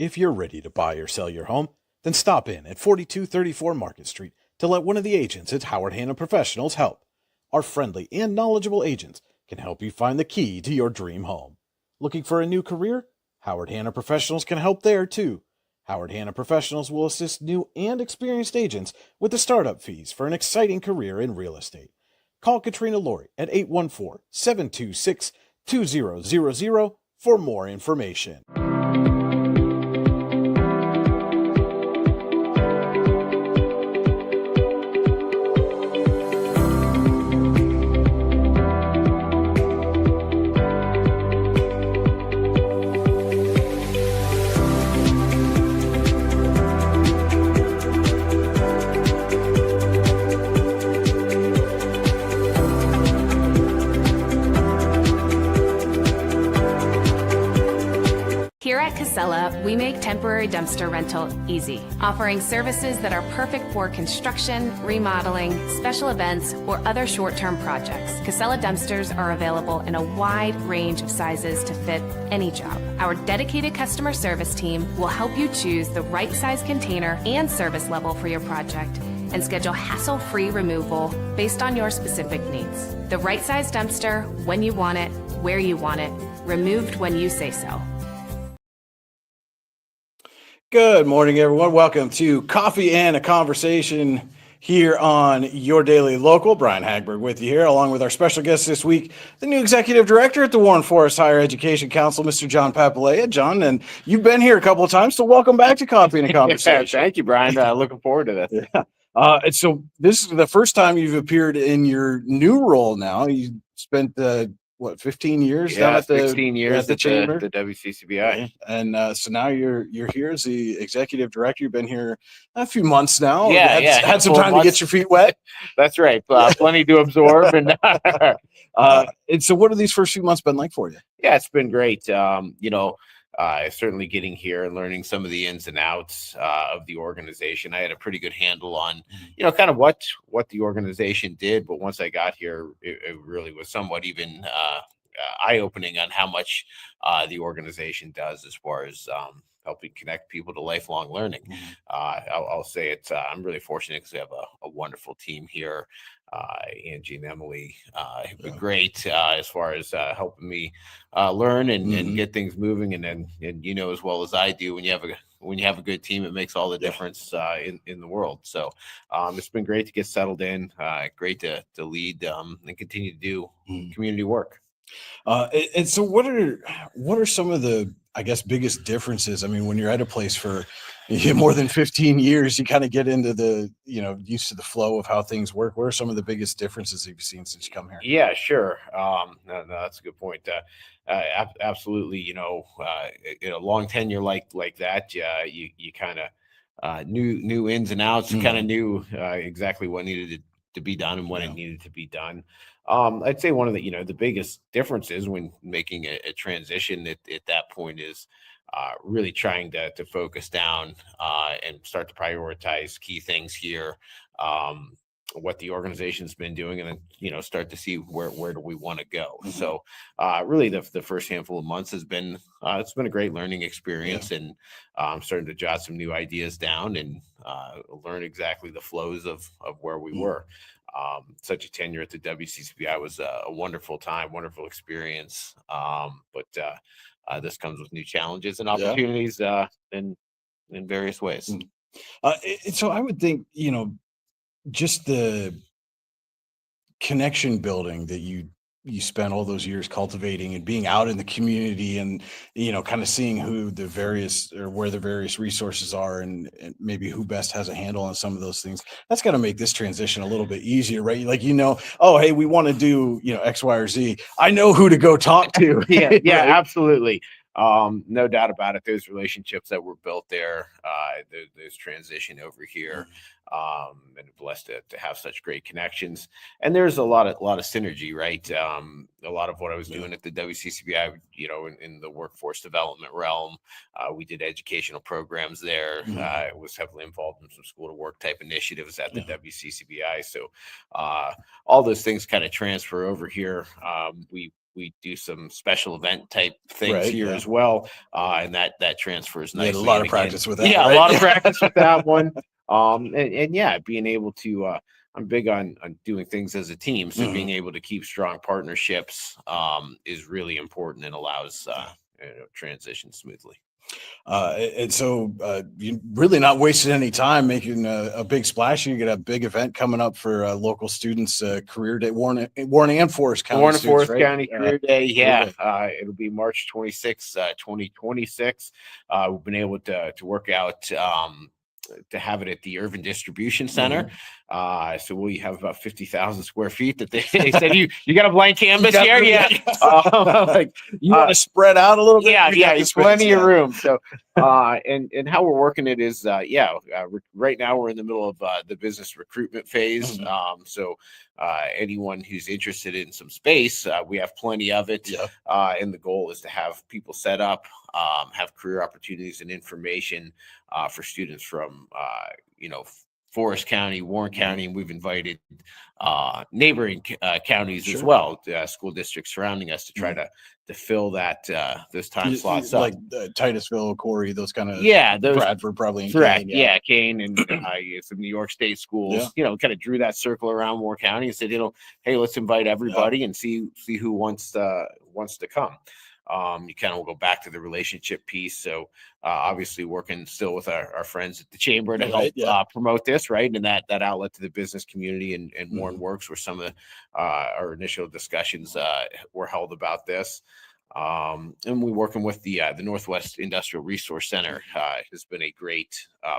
If you're ready to buy or sell your home, then stop in at 4234 Market Street to let one of the agents at Howard Hanna Professionals help. Our friendly and knowledgeable agents can help you find the key to your dream home. Looking for a new career? Howard Hanna Professionals can help there too. Howard Hanna Professionals will assist new and experienced agents with the startup fees for an exciting career in real estate. Call Katrina Laurie at 814-726-2000 for more information. Here at Casella, we make temporary dumpster rental easy, offering services that are perfect for construction, remodeling, special events, or other short-term projects. Casella dumpsters are available in a wide range of sizes to fit any job. Our dedicated customer service team will help you choose the right size container and service level for your project and schedule hassle-free removal based on your specific needs. The right size dumpster, when you want it, where you want it, removed when you say so. Good morning, everyone. Welcome to Coffee and a Conversation here on Your Daily Local. Brian Hagberg with you here, along with our special guest this week, the new executive director at the Warren Forest Higher Education Council, Mr. John Papalia. John, and you've been here a couple of times, so welcome back to Coffee and a Conversation. Thank you, Brian. Looking forward to this. Yeah. And so this is the first time you've appeared in your new role now. You spent 15 years down at the 16 years at the chamber, the WCCBI, and so now you're here as the executive director. You've been here a few months now. Had some time to get your feet wet. That's right. Plenty to absorb, and and so what have these first few months been like for you? Yeah, it's been great. Certainly getting here and learning some of the ins and outs of the organization. I had a pretty good handle on, kind of what the organization did. But once I got here, it really was somewhat even eye-opening on how much the organization does as far as helping connect people to lifelong learning. I'll say I'm really fortunate because we have a wonderful team here. Angie and Emily have been great as far as helping me learn and get things moving. And then, as well as I do, when you have a good team, it makes all the difference in the world. So it's been great to get settled in. Great to lead and continue to do community work. And so what are some of the, I guess, biggest differences? I mean, when you're at a place for more than 15 years, you kind of get into the, used to the flow of how things work. What are some of the biggest differences you've seen since you come here? Yeah, sure. No, that's a good point. Absolutely. In a long tenure like that, you kind of knew ins and outs, kind of knew exactly what needed to be done and when it needed to be done. I'd say one of the biggest differences when making a transition at that point is really trying to focus down and start to prioritize key things here, what the organization's been doing, and then start to see where do we want to go. So really the first handful of months has been it's been a great learning experience, and I'm starting to jot some new ideas down and learn exactly the flows of where we were. Such a tenure at the WCCBI was a wonderful time, wonderful experience. But this comes with new challenges and opportunities in various ways. So I would think, just the connection building that you spent all those years cultivating and being out in the community and, kind of seeing who the various or where the various resources are and maybe who best has a handle on some of those things. That's got to make this transition a little bit easier, right? Like, oh, hey, we want to do, X, Y, or Z. I know who to go talk to. Yeah, right? Absolutely. No doubt about it. Those relationships that were built there, those transition over here, and blessed to have such great connections. And there's a lot of synergy, right? A lot of what I was doing at the WCCBI, in the workforce development realm, we did educational programs there. I was heavily involved in some school to work type initiatives at the WCCBI. So all those things kind of transfer over here. We we do some special event type things Right, here yeah. as well, and that transfers You had nicely. a lot And of again, practice with that, yeah, a right? lot of practice with that one. And yeah, being able to I'm big on doing things as a team. So Mhm. being able to keep strong partnerships is really important and allows transition smoothly. And so you really not wasting any time making a big splash. You get a big event coming up for local students, career day, Warren and Forest County Warren and students, Forest right? County Career Day, Career yeah, day. it'll be March 26th, 2026. We've been able to work out to have it at the Urban Distribution Center. Mhm. So we have about 50,000 square feet that they said you got a blank canvas got here, room, yeah. Like You want to spread out a little bit? yeah, We yeah, got the it's space, plenty of yeah. room. So, and how we're working it is, right now we're in the middle of the business recruitment phase. Mhm. So, anyone who's interested in some space, we have plenty of it. Yeah. And the goal is to have people set up, have career opportunities and information for students from, Forest County, Warren Mhm. County, and we've invited neighboring counties as Sure. well, school districts surrounding us to try Mhm. to fill that those time slots up. Like Titusville, Corey, those kind of Yeah, those Bradford, probably in correct. Kane. Yeah. Yeah, Kane and some New York State Yeah. schools, kind of drew that circle around Moore County and said, hey, let's invite everybody and see who wants to come. You kind of will go back to the relationship piece. So obviously working still with our friends at the chamber to help Right, yeah. promote this, right? And that outlet to the business community and Warren Mhm. Works where some of our initial discussions were held about this. And we're working with the Northwest Industrial Resource Center has been a great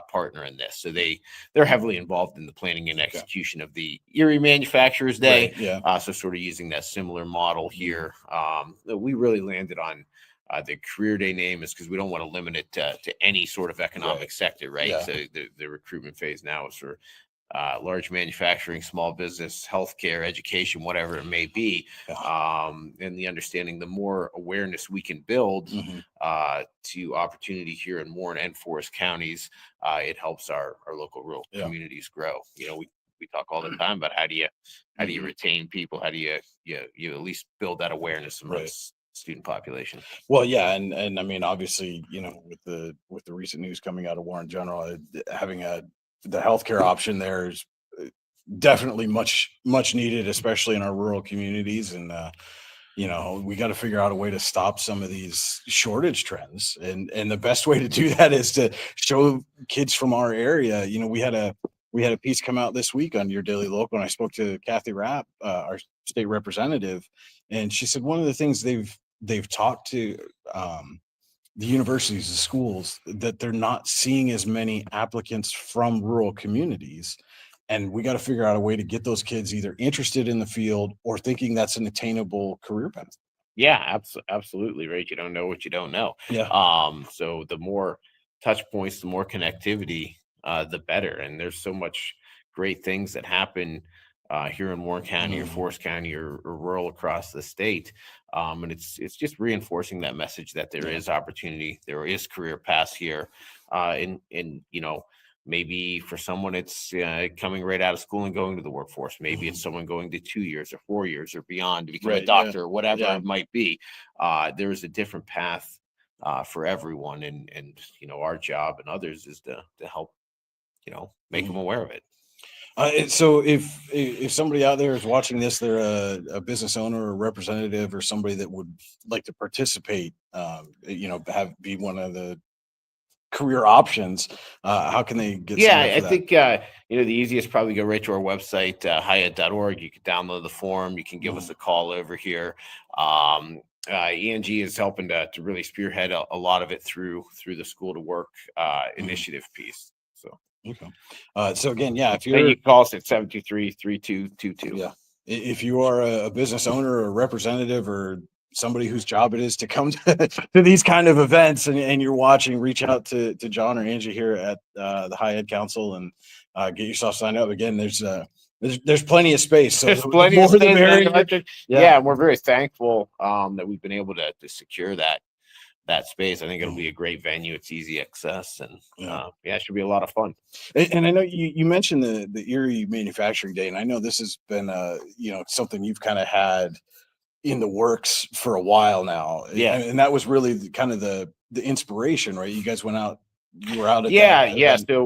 partner in this. So they're heavily involved in the planning and Okay. execution of the Erie Manufacturers Day. Right, yeah. So sort of using that similar model here. That we really landed on the career day name is because we don't want to limit it to any sort of economic Right. sector, right? Yeah. So the recruitment phase now is for large manufacturing, small business, healthcare, education, whatever it may be. Yeah. And the understanding, the more awareness we can build Mhm. to opportunity here in Warren and Forest counties, it helps our local rural Yeah. communities grow. We talk all the time about how do you Mhm. retain people? How do you at least build that awareness Right. amongst student population? Well, yeah, and I mean, obviously, with the recent news coming out of Warren General, having the healthcare option there is definitely much needed, especially in our rural communities. And we got to figure out a way to stop some of these shortage trends. And the best way to do that is to show kids from our area. We had a piece come out this week on Your Daily Local, and I spoke to Kathy Rapp, our state representative, and she said one of the things they've talked to the universities, the schools, that they're not seeing as many applicants from rural communities. And we got to figure out a way to get those kids either interested in the field or thinking that's an attainable career path. Yeah, absolutely, right. You don't know what you don't know. Yeah. So the more touch points, the more connectivity, the better. And there's so much great things that happen here in Warren County or Mhm. Forest County or rural across the state. And it's just reinforcing that message that there Yeah. is opportunity, there is career paths here, and maybe for someone it's coming right out of school and going to the workforce. Maybe it's Mhm. someone going to 2 years or 4 years or beyond to become a Right. Yeah. doctor or whatever Yeah. it might be. There's a different path for everyone, and our job and others is to help make them Mhm. aware of it. So if somebody out there is watching this, they're a business owner or representative or somebody that would like to participate, be one of the career options. How can they get Yeah, signed up I for that? think the easiest probably go right to our website, hyatt.org. You can download the form. You can give us Mhm. a call over here. ENG is helping to really spearhead a lot of it through the school to work Mhm. initiative piece. So Okay. So again, yeah, if and you're you can call us at 723-3222. yeah, if you are a business owner or representative or somebody whose job it is to come to these kind of events and you're watching, reach out to John or Angie here at the High Ed Council and get yourself signed up. Again, there's plenty of space, so There's the plenty more of the space, man. merrier. Yeah. Yeah, and we're very thankful that we've been able to secure that space. I think it'll Mhm. be a great venue. It's easy access, and Yeah. yeah, it should be a lot of fun. And I know you mentioned the Erie Manufacturing Day, and I know this has been something you've kind of had in the works for a while now. Yeah. And that was really kind of the inspiration, right? You guys went out, you were out at Yeah, that yeah. event. So,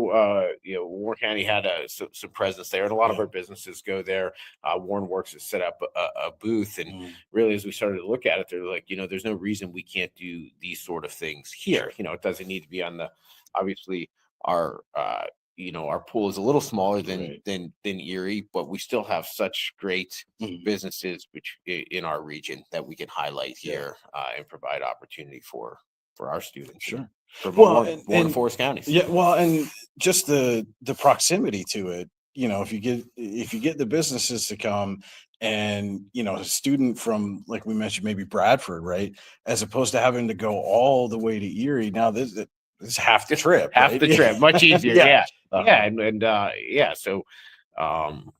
Warren County had some presence there, and a lot of Yeah. our businesses go there. Warren Works has set up a booth, and Mm, really, as we started to look at it, they're like, there's no reason we can't do these sort of things here. sure. It doesn't need to be on obviously our, our pool is a little smaller Right. than Erie, but we still have such great Mhm. businesses in our region that we can highlight Yeah. here and provide opportunity for our students. Sure. From Well, Warren and Forest counties. yeah, well, and just the proximity to it, if you get the businesses to come and, a student from, like we mentioned, maybe Bradford, right? As opposed to having to go all the way to Erie. Now this is half the Just trip, half right? the trip, much easier. Yeah. Yeah, Uh, yeah, and yeah. So, um,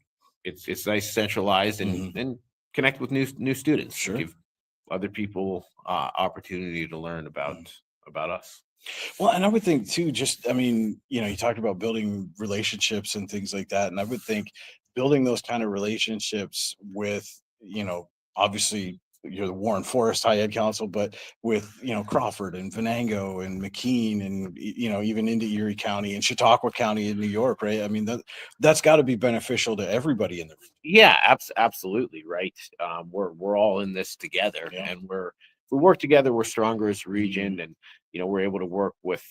it's nice, centralized, and mhm. connect with new students, and Sure. give other people opportunity to learn Mhm. about us. Well, and I would think too, just, I mean, you talked about building relationships and things like that. And I would think building those kind of relationships with, obviously you're the Warren Forest High Ed Council, but with, Crawford and Venango and McKean and, even into Erie County and Chautauqua County in New York, right? I mean, that's got to be beneficial to everybody in the region. Yeah, absolutely right. We're all in this together, Yeah. and we work together. We're stronger as a Mhm. region, and we're able to work with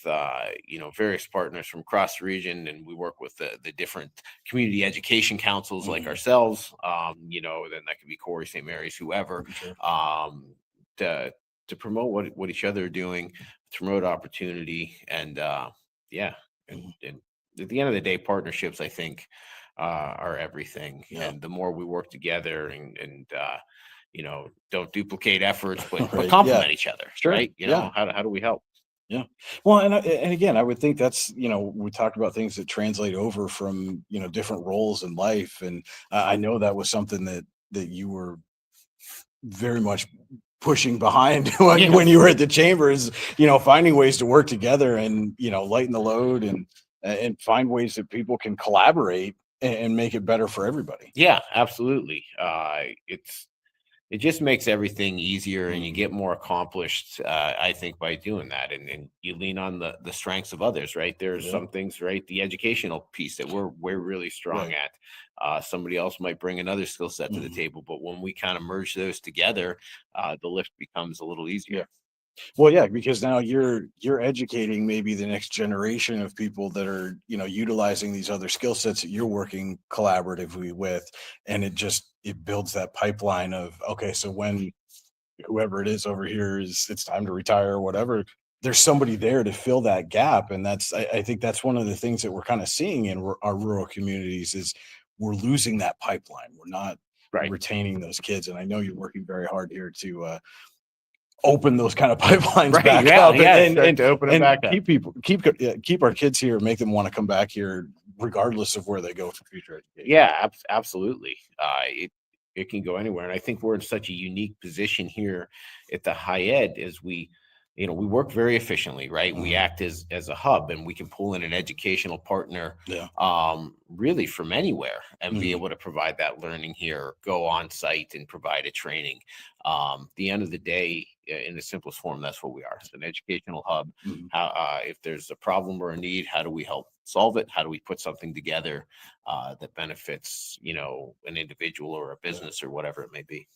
various partners from across the region, and we work with the different community education councils like Mhm. ourselves. Then that could be Corey, St. Mary's, whoever, Sure. to promote what each other are doing, to promote opportunity, and yeah, Mhm. and at the end of the day, partnerships, I think, are everything. Yeah. And the more we work together, and don't duplicate efforts, but Right. Yeah. complement each other, Sure. right? Yeah. How do we help? Yeah. Well, and again, I would think that's, we talked about things that translate over from, different roles in life. And I know that was something that you were very much pushing behind Yeah, when you were at the chambers, finding ways to work together and, lighten the load and find ways that people can collaborate and make it better for everybody. yeah, absolutely. It just makes everything easier, and you Mhm. get more accomplished, I think, by doing that, and you lean on the strengths of others, right? There's Yeah. some things, right? The educational piece that we're really strong Right. at. Somebody else might bring another skill set to the Mhm. table, but when we kind of merge those together, the lift becomes a little easier. Yeah. Well, yeah, because now you're educating maybe the next generation of people that are, utilizing these other skill sets that you're working collaboratively with, and it builds that pipeline of, okay, so when whoever it is over here it's time to retire or whatever, there's somebody there to fill that gap. And I think that's one of the things that we're kind of seeing in our rural communities is we're losing that pipeline. We're not Right. retaining those kids. And I know you're working very hard here to open those kind of pipelines Right. back Yeah. up Yeah. and Start to open it back up. keep our kids here, make them want to come back here regardless of where they go for future education. Yeah, absolutely. It can go anywhere, and I think we're in such a unique position here at the high ed as we work very efficiently, right? We Mhm. act as a hub, and we can pull in an educational partner, Yeah. really from anywhere, and be Mhm. able to provide that learning here, go on site and provide a training. The end of the day, in the simplest form, that's what we are. It's an educational hub. Mhm. How, if there's a problem or a need, how do we help solve it? How do we put something together that benefits, an individual or a business or whatever it may be?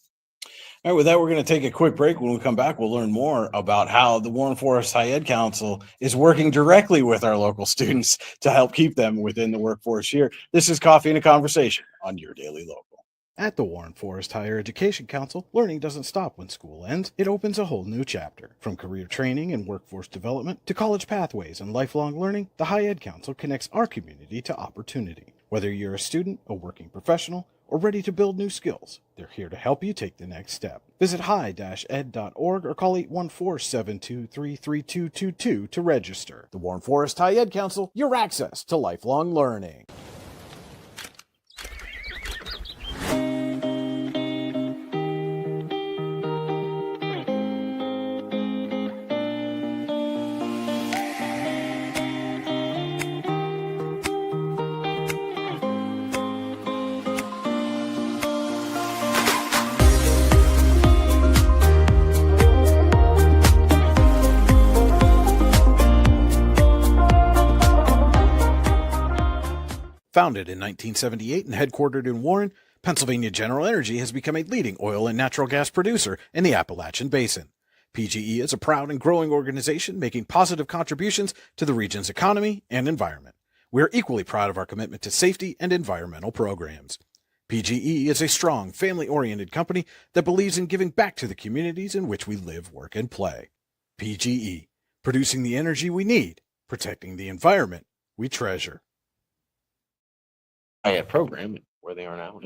All right, with that, we're going to take a quick break. When we come back, we'll learn more about how the Warren Forest High Ed Council is working directly with our local students to help keep them within the workforce here. This is Coffee and a Conversation on your Daily Local. At the Warren Forest Higher Education Council, learning doesn't stop when school ends. It opens a whole new chapter. From career training and workforce development to college pathways and lifelong learning, the High Ed Council connects our community to opportunity. Whether you're a student, a working professional, or ready to build new skills, they're here to help you take the next step. Visit high-ed.org or call 814-723-3222 to register. The Warren Forest High Ed Council, your access to lifelong learning. Founded in 1978 and headquartered in Warren, Pennsylvania General Energy has become a leading oil and natural gas producer in the Appalachian Basin. PGE is a proud and growing organization making positive contributions to the region's economy and environment. We are equally proud of our commitment to safety and environmental programs. PGE is a strong, family-oriented company that believes in giving back to the communities in which we live, work, and play. PGE, producing the energy we need, protecting the environment we treasure. Program where they are now.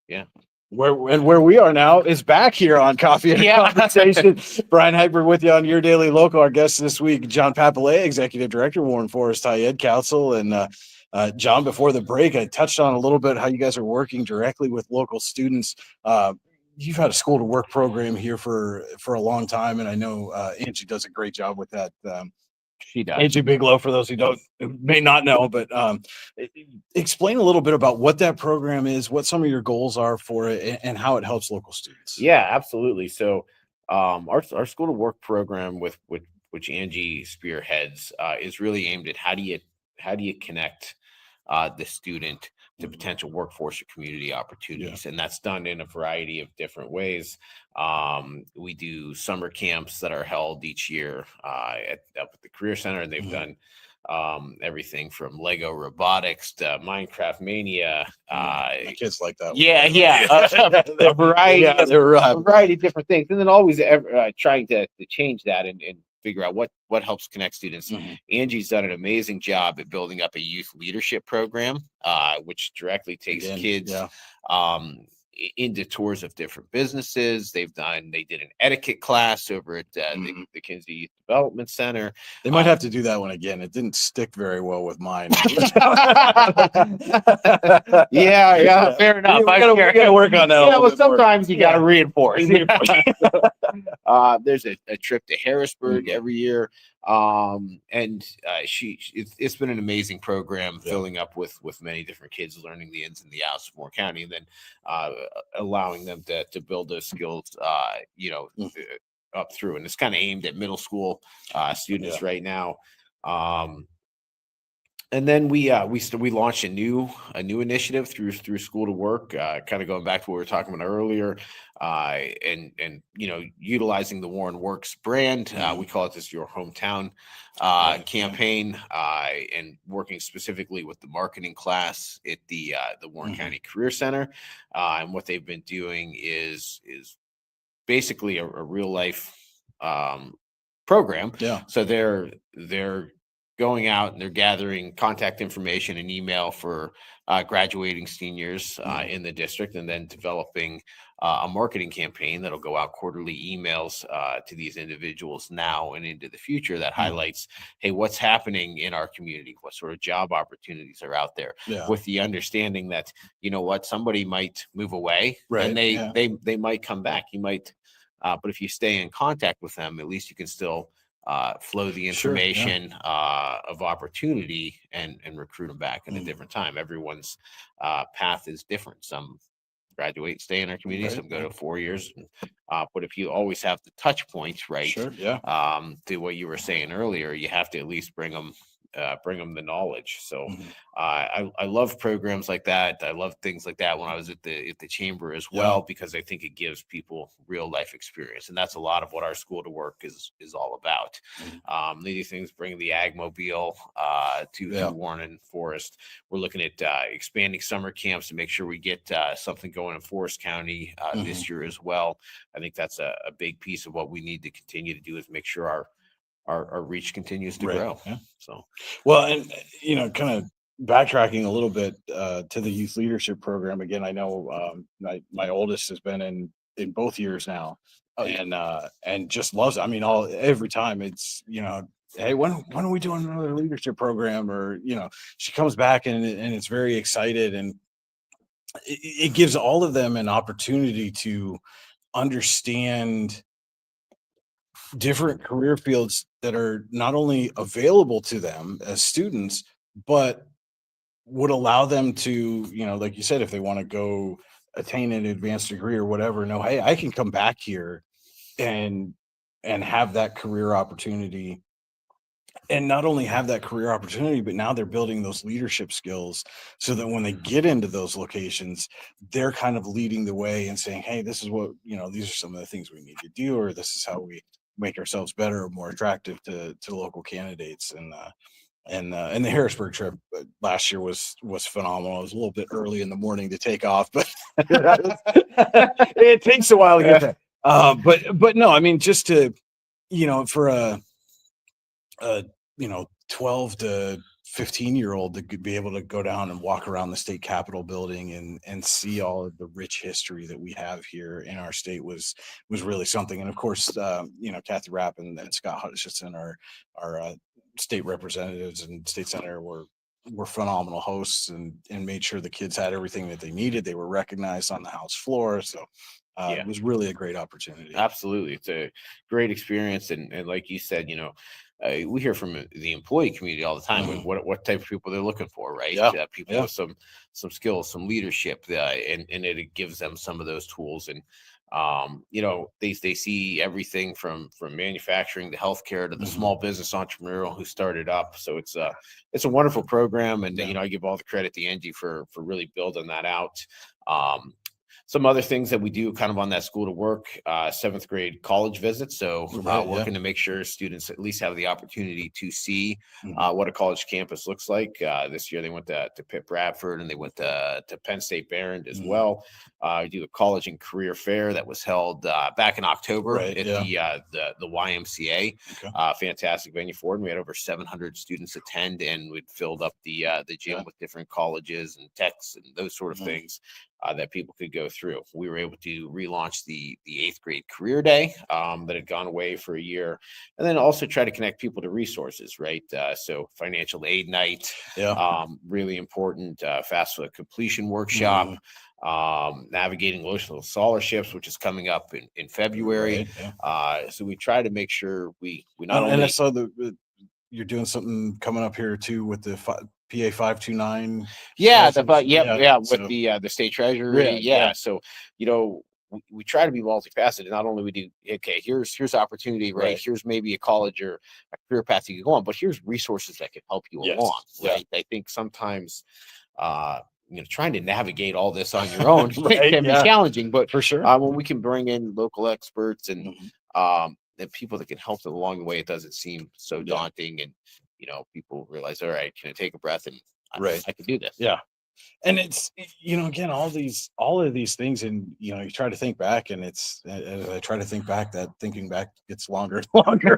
Yeah. Where we are now is back here on Coffee and Conversation. Brian Hyper with you on your daily local. Our guest this week, John Papalia, Executive Director, Warren Forest High Ed Council. And John, before the break, I touched on a little bit how you guys are working directly with local students. You've had a school to work program here for a long time, and I know Angie does a great job with that. She does. Angie Bigelow, for those who may not know, but explain a little bit about what that program is, what some of your goals are for it, and how it helps local students. Yeah, absolutely. So our school to work program with which Angie spearheads is really aimed at how do you connect the student to potential workforce or community opportunities. And that's done in a variety of different ways. We do summer camps that are held each year up at the Career Center, and they've done everything from Lego robotics to Minecraft Mania. My kids like that. A variety, a variety of different things, and then always trying to change that and figure out what helps connect students. Angie's done an amazing job at building up a youth leadership program, which directly takes kids into tours of different businesses. They did an etiquette class over at the Kinsey Youth Development Center. They might have to do that one again. It didn't stick very well with mine. Yeah, fair enough. We gotta work on that. Yeah, well, sometimes you gotta reinforce. There's a trip to Harrisburg every year. It's been an amazing program, filling up with many different kids, learning the ins and the outs of Moore County, and then allowing them to build those skills, up through. And it's kind of aimed at middle school students right now. And then we launched a new initiative through School to Work, kind of going back to what we were talking about earlier, and utilizing the Warren Works brand. We call it this Your Hometown campaign, and working specifically with the marketing class at the Warren County Career Center. And what they've been doing is basically a real life program. Yeah. So they're going out and they're gathering contact information and email for graduating seniors in the district, and then developing a marketing campaign that'll go out quarterly emails to these individuals now and into the future that highlights, hey, what's happening in our community? What sort of job opportunities are out there? With the understanding that, somebody might move away, and they might come back. You might, but if you stay in contact with them, at least you can still flow the information of opportunity and recruit them back at a different time. Everyone's path is different. Some graduate, stay in our community, some go to 4 years. But if you always have the touch points, right? To what you were saying earlier, you have to at least bring them the knowledge. So I love programs like that. I love things like that when I was at the chamber as well, because I think it gives people real life experience, and that's a lot of what our School to Work is all about. These things, bringing the ag mobile to Warren and Forest. We're looking at expanding summer camps to make sure we get something going in Forest County this year as well. I think that's a big piece of what we need to continue to do, is make sure our reach continues to grow. So, well, and kind of backtracking a little bit to the youth leadership program again. I know my oldest has been in both years now, and just loves it. I mean, every time it's hey, when are we doing another leadership program? Or she comes back and it's very excited, and it gives all of them an opportunity to understand different career fields that are not only available to them as students, but would allow them to, like you said, if they want to go attain an advanced degree or whatever, know, hey, I can come back here and have that career opportunity and not only have that career opportunity, but now they're building those leadership skills so that when they get into those locations, they're kind of leading the way and saying, hey, this is what, these are some of the things we need to do, or this is how we make ourselves better or more attractive to local candidates. And the Harrisburg trip last year was phenomenal. It was a little bit early in the morning to take off, but it takes a while to get there. But no, I mean, just to, for a 12 to 15-year-old to be able to go down and walk around the state capitol building and see all of the rich history that we have here in our state was really something. And of course, Kathy Rapp and Scott Hutchison, our state representatives and state senator, were phenomenal hosts and made sure the kids had everything that they needed. They were recognized on the House floor. So it was really a great opportunity. Absolutely. It's a great experience. And like you said, we hear from the employee community all the time what type of people they're looking for, right? Yeah. People with some skills, some leadership, and it gives them some of those tools. And they see everything from manufacturing to healthcare to the small business entrepreneurial who started up. So it's a wonderful program, and I give all the credit to Angie for really building that out. Some other things that we do kind of on that school to work, 7th grade college visits. So working to make sure students at least have the opportunity to see what a college campus looks like. This year they went to Pitt Bradford, and they went to Penn State Behrend as well. We do a college and career fair that was held back in October at the YMCA. Okay. Fantastic venue for it. And we had over 700 students attend, and we'd filled up the gym with different colleges and techs and those sort of things. That people could go through. We were able to relaunch the 8th grade career day that had gone away for a year, and then also try to connect people to resources, right? So financial aid night, really important. FAFSA completion workshop, navigating local scholarships, which is coming up in February. Right, so we try to make sure we not only. And I saw you're doing something coming up here too with the PA 529. With the state treasurer. So we try to be multifaceted. Not only we do here's opportunity, right? Here's maybe a college or a career path you can go on, but here's resources that can help you along, right? I think sometimes trying to navigate all this on your own can be challenging, but for sure when we can bring in local experts and the people that can help them along the way, it doesn't seem so daunting, and people realize, all right, can I take a breath and I can do this. And it's again, all of these things, and you try to think back, and as I try to think back, that thinking back gets longer and longer.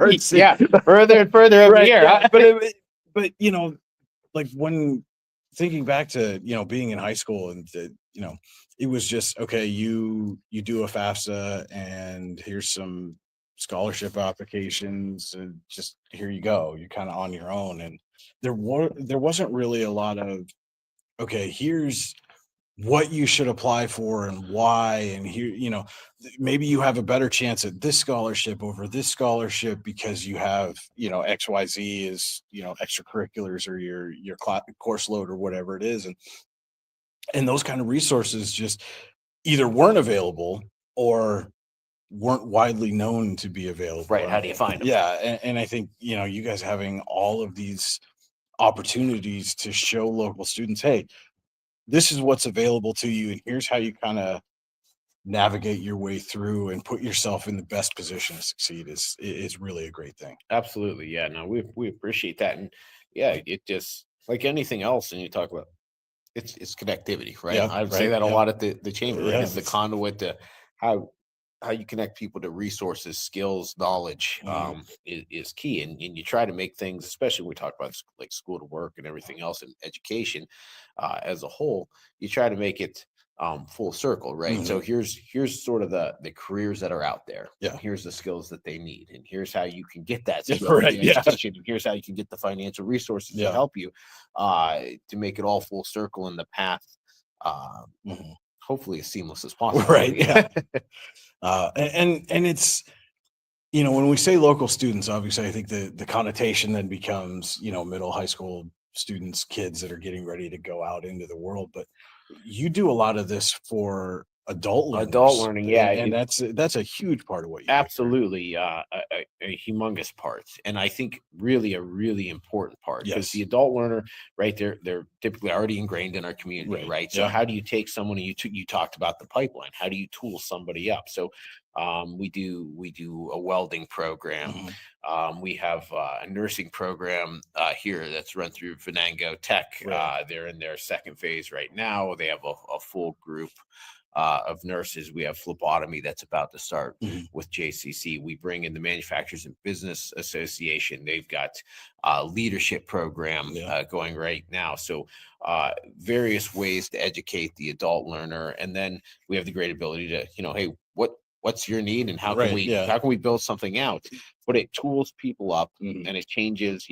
Further and further every year. But like when thinking back to being in high school, and it was just okay, you do a FAFSA, and here's some scholarship applications, and just here you go, you're kind of on your own. And there wasn't really a lot of here's what you should apply for and why, and here maybe you have a better chance at this scholarship over this scholarship because you have XYZ is extracurriculars or your course load or whatever it is, and those kind of resources just either weren't available or weren't widely known to be available. Right. How do you find them? And I think you guys having all of these opportunities to show local students, hey, this is what's available to you, and here's how you kind of navigate your way through and put yourself in the best position to succeed is really a great thing. Absolutely. Yeah, no, we appreciate that. And it just, like anything else, and you talk about it's connectivity, right? I would say that a lot at the chamber, right? It's the conduit to how you connect people to resources, skills, knowledge is key. And you try to make things, especially when we talk about like school to work and everything else and education as a whole, you try to make it full circle, right? So here's sort of the careers that are out there. Here's the skills that they need, and here's how you can get that skill education, and here's how you can get the financial resources to help you to make it all full circle in the path. Hopefully as seamless as possible. Right. And it's, when we say local students, obviously I think the connotation then becomes, middle high school students, kids that are getting ready to go out into the world. But you do a lot of this for adult Adult learners, learning, yeah, and that's a huge part of what you do. absolutely, a humongous part, and I think really a really important part because Yes. the adult learner, right? They're typically already ingrained in our community, Right. right? So Yeah. how do you take someone and you talked about the pipeline? How do you tool somebody up? So we do a welding program. Mhm. We have a nursing program here that's run through Venango Tech. Right. They're in their second phase right now. They have a full group of nurses. We have phlebotomy that's about to start Mhm. with JCC. We bring in the Manufacturers and Business Association. They've got leadership program Yeah. going right now. So various ways to educate the adult learner, and then we have the great ability to, hey, what's your need, and how can Right. we Yeah. how can we build something out? But it tools people up, Mhm. and it changes.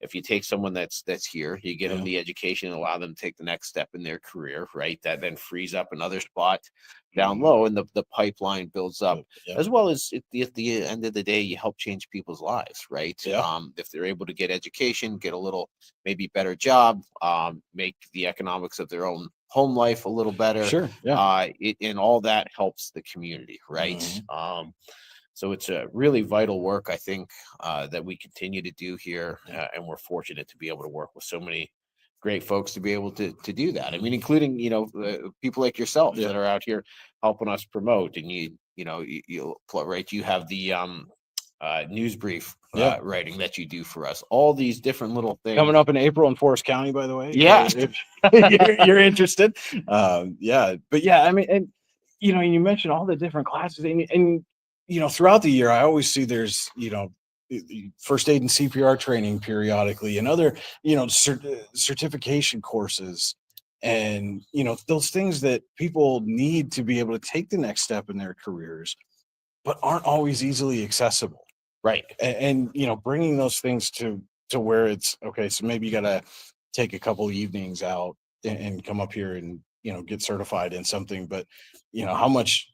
If you take someone that's here, you get them Yeah. the education and allow them to take the next step in their career, right? That then frees up another spot down Mhm. low, and the pipeline builds up. Yeah. As well as at the end of the day, you help change people's lives, right? Yeah. If they're able to get education, get a little maybe better job, make the economics of their own home life a little better, Sure. Yeah. and all that helps the community, right? Mhm. So it's a really vital work, I think, that we continue to do here, Yeah. and we're fortunate to be able to work with so many great folks to be able to do that. I Mhm. mean, including people like yourself Yeah. that are out here helping us promote, and right. You have the news brief Yeah. writing that you do for us. All these different little things. Coming up in April in Forest County, by the way. Yeah. If you're interested. Yeah. But yeah, I mean, and you mentioned all the different classes, and throughout the year, I always see there's first aid and CPR training periodically, and other certification courses, and those things that people need to be able to take the next step in their careers, but aren't always easily accessible. Right. And bringing those things to where it's okay, so maybe you got to take a couple evenings out and come up here and get certified in something, but how much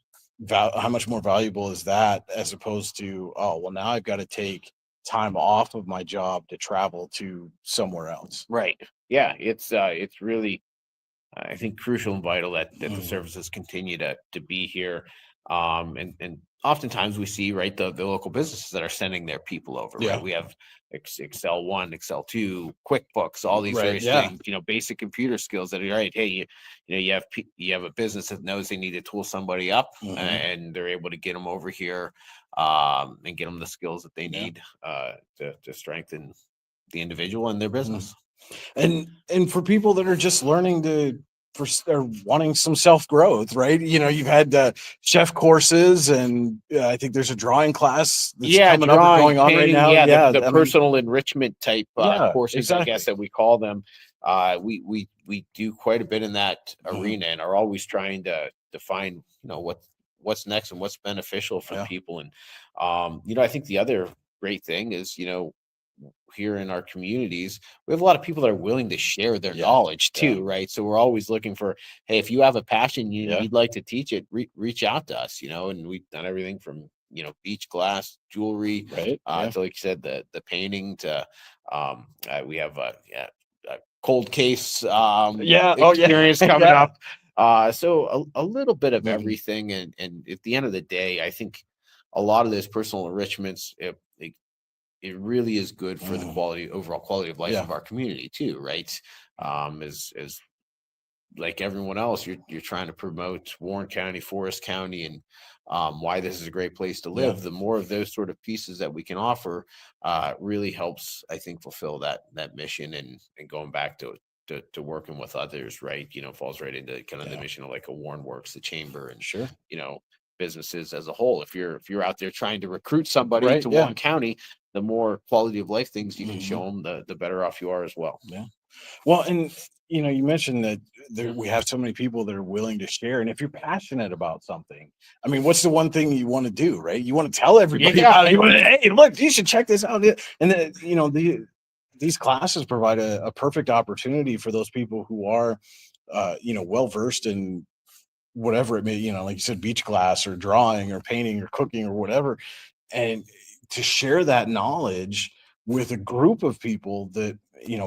more valuable is that, as opposed to, oh well, now I've got to take time off of my job to travel to somewhere else. Right. Yeah. It's really, I think, crucial and vital that the Mhm. services continue to be here. And oftentimes we see, right, the local businesses that are sending their people over, Yeah. right? We have Excel 1, Excel 2, QuickBooks, all these Right, various yeah. things, basic computer skills that are right. Hey, you have a business that knows they need to tool somebody up, Mhm. and they're able to get them over here, and get them the skills that they Yeah. need to strengthen the individual and their business. And for people that are just learning or wanting some self growth, right? You've had chef courses, and I think there's a drawing class that's Yeah, coming up or drawing, going on right painting, now. yeah, Yeah, the I mean, personal enrichment type yeah, courses, I guess, exactly. that we call them. We do quite a bit in that Mhm. arena, and are always trying to find, what's next and what's beneficial for Yeah. people. And I think the other great thing is, here in our communities, we have a lot of people that are willing to share their Yeah. knowledge Yeah. too, right? So we're always looking for, hey, if you have a passion, Yeah. you'd like to teach it, reach out to us, and we've done everything from, beach glass jewelry, Right. Yeah. to, like you said, the painting, to we have a cold case Yeah. Oh, yeah. experience coming Yeah. up. So a little bit of Mhm. everything, and at the end of the day, I think a lot of those personal enrichments, it really is good for the Mhm. overall quality of life Yeah. of our community too, right? As like everyone else, you're trying to promote Warren County, Forest County, and why this is a great place to Yeah. live. The more of those sort of pieces that we can offer, really helps, I think, fulfill that mission, and going back to working with others, right? Falls right into kind of the Yeah. mission of like a Warren Works, the chamber, and Sure. you know businesses as a whole. If you're out there trying to recruit somebody Right. to Yeah. Warren County, the more quality of life things you can Mhm. show them, the better off you are as well. Yeah. Well, and you mentioned that we have so many people that are willing to share, and if you're passionate about something, I mean, what's the one thing you want to do, right? You want to tell everybody Yeah. about it. You want to, hey, look, you should check this out. And then, these classes provide a perfect opportunity for those people who are, well versed in whatever it may, like you said, beach glass or drawing or painting or cooking or whatever, and to share that knowledge with a group of people that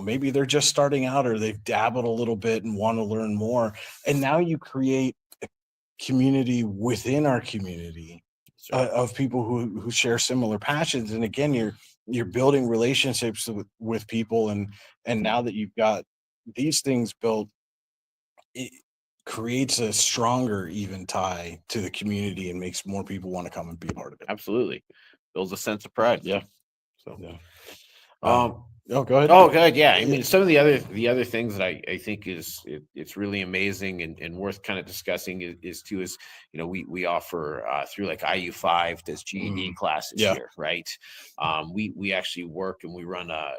maybe they're just starting out or they've dabbled a little bit and want to learn more, and now you create community within our community of people who share similar passions. And again, you're building relationships with people, and now that you've got these things built, it creates a stronger even tie to the community and makes more people want to come and be a part of it. Absolutely. Builds a sense of pride. Yeah. So, Yeah. oh, Go ahead. oh, good. Yeah. I mean, some of the other things that I think it's really amazing and worth kind of discussing is we offer through like IU5 does GED classes here, right? We actually work and we run a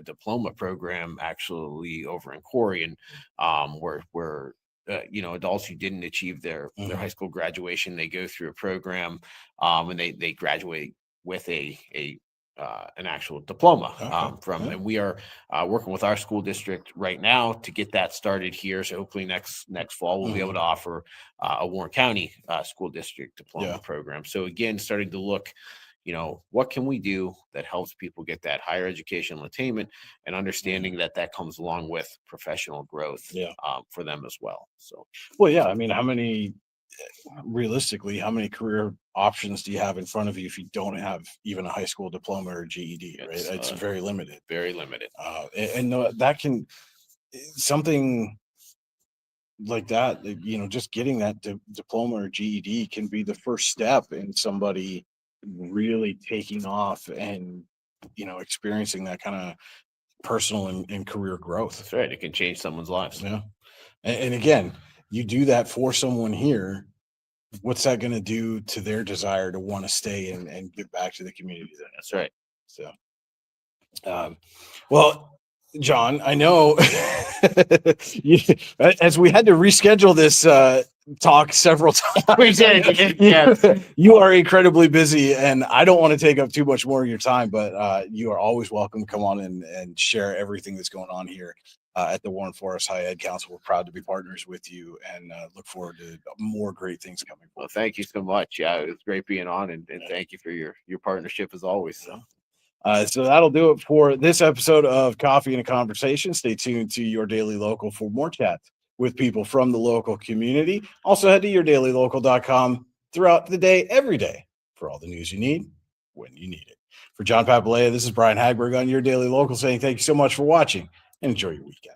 diploma program actually over in Corey, and where adults who didn't achieve their high school graduation, they go through a program, and they graduate with an actual diploma and we are working with our school district right now to get that started here. So hopefully next fall we'll be able to offer a Warren County school district diploma program. So again, starting to look, what can we do that helps people get that higher educational attainment, and understanding that comes along with professional growth for them as well. So, well, yeah, I mean, realistically, how many career options do you have in front of you if you don't have even a high school diploma or GED, right? It's very limited. Very limited. That can, something like that, just getting that diploma or GED can be the first step in somebody really taking off and, experiencing that kind of personal and career growth. That's right. It can change someone's lives. Yeah. And again, you do that for someone here, what's that going to do to their desire to want to stay and give back to the community then? That's right. So, well, John, I know as we had to reschedule this talk several times. We did. Yes. You are incredibly busy, and I don't want to take up too much more of your time, but you are always welcome to come on and share everything that's going on here at the Warren Forest High Ed Council. We're proud to be partners with you, and look forward to more great things coming. Well, thank you so much. Yeah, it was great being on, and thank you for your partnership as always. So that'll do it for this episode of Coffee and a Conversation. Stay tuned to Your Daily Local for more chats with people from the local community. Also head to yourdailylocal.com throughout the day, every day, for all the news you need when you need it. For John Papalia, this is Brian Hagberg on Your Daily Local saying thank you so much for watching and enjoy your weekend.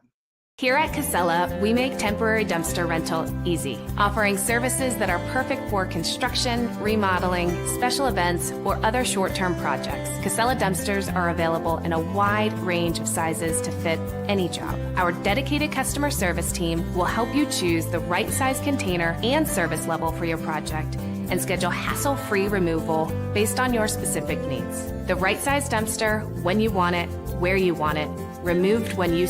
Here at Casella, we make temporary dumpster rental easy, offering services that are perfect for construction, remodeling, special events, or other short-term projects. Casella dumpsters are available in a wide range of sizes to fit any job. Our dedicated customer service team will help you choose the right size container and service level for your project and schedule hassle-free removal based on your specific needs. The right size dumpster, when you want it, where you want it, removed when you